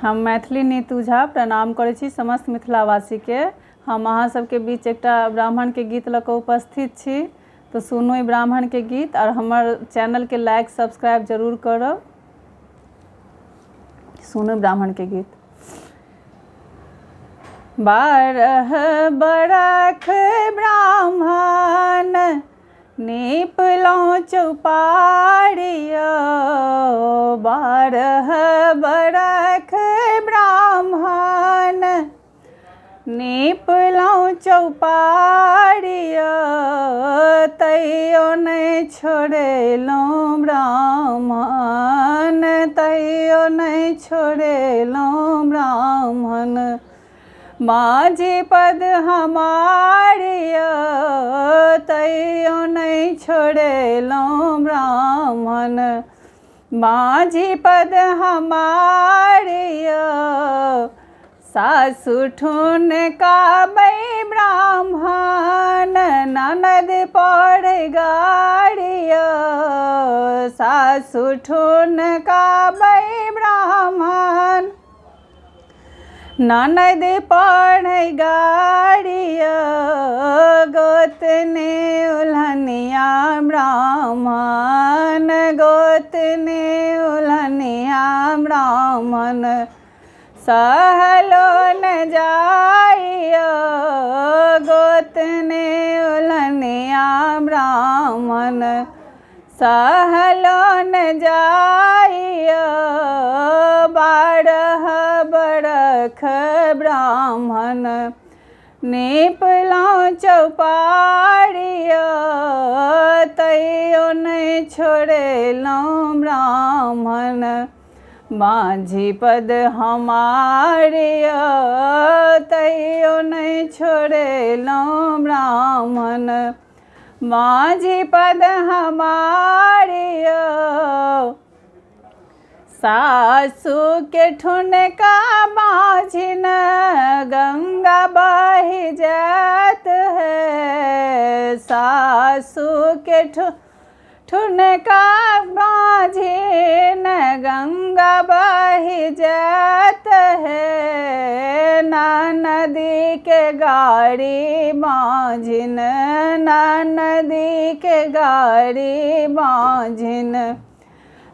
हम मैथिली नीतू झा प्रणाम करै छी समस्त मिथिलावासी के। हम अहाँ सबके बीच एकटा ब्राह्मण के गीत लऽ कऽ उपस्थित छी, तो सुनू ई ब्राह्मण के गीत और हमर चैनल के लाइक सब्सक्राइब जरूर करब। सुनू ब्राह्मण के गीत। बारह बरख ब्राह्मण नीपलहुँ चौपारिया, बारह बरख ब्राह्मण नीपलहुँ चौपारिया, तैयो नहि छोड़ेलहुँ ब्राह्मण, तैयो नहि छोड़ेलहुँ ब्राह्मण। माझी पद हमारिया, तैयो नहीं छोड़ेलहुँ ब्राह्मण, माझी पद हमारिया। सासु ठुनकाबै ब्राह्मण ननद पड़ै गाड़िया, सासु ठुनकाबै ब्राह्मण ननद पड़ै गाड़िया, गोतनी उल्हनिया ब्राह्मण, गोतनी उल्हनिया ब्राह्मण। सहलो न जाइया, गोतनी उल्हनिया ब्राह्मण, सहलो न जाइया। बारह बरख ब्राह्मण नीपलहुँ चौपारिया, तैयो नहीं छोड़ेलहुँ ब्राह्मण, माझी पद हमारिया, तैयो नहीं छोड़ेलहुँ ब्राह्मण, माझी पद हमारिया। सासु के ठुनका माझिन गंगा बहि जात है, सासु के ठुनका माझिन गंगा बहि जात है। नदी के गाड़ी माझिन, नदी के गाड़ी माझिन,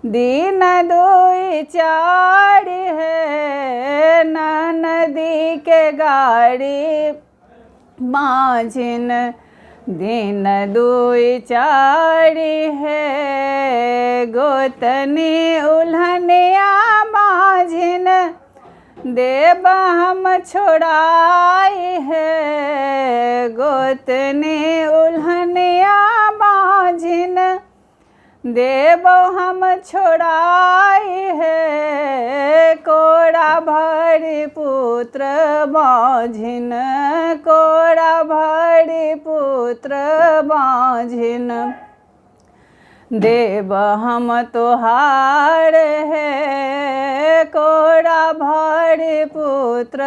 दिन दुई चार है। नदी के गाड़ी माझिन, दिन दुई चार है। गोतनी उल्हनिया माझिन देव हम छोड़ाई है, गोतनी उल्हनिया माझिन देव हम छोड़ाई है। कोड़ा भरी पुत्र माझिन, कोड़ा भरी पुत्र माझिन, देव हम तोहार है। कोड़ा भरी पुत्र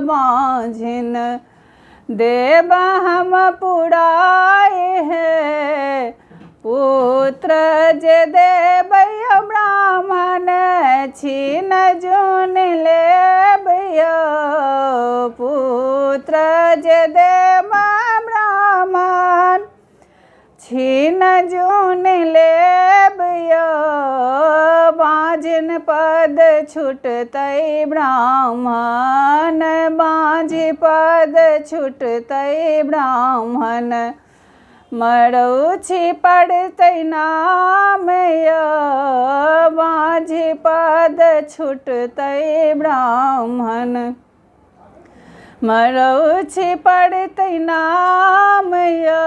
माझिन, देव हम पुराए है। पुत्र जे देबै ब्राह्मण छीन जून लेबै, पुत्र जे देबै ब्राह्मण छीन जून लेबै। माझिन पद छुटतै ब्राह्मण, माझी पद छुटतै ब्राह्मण, मरौछी पड़तै नाम या, माझी पद छुटतै ब्राह्मण, मरौछी पड़तै नाम या।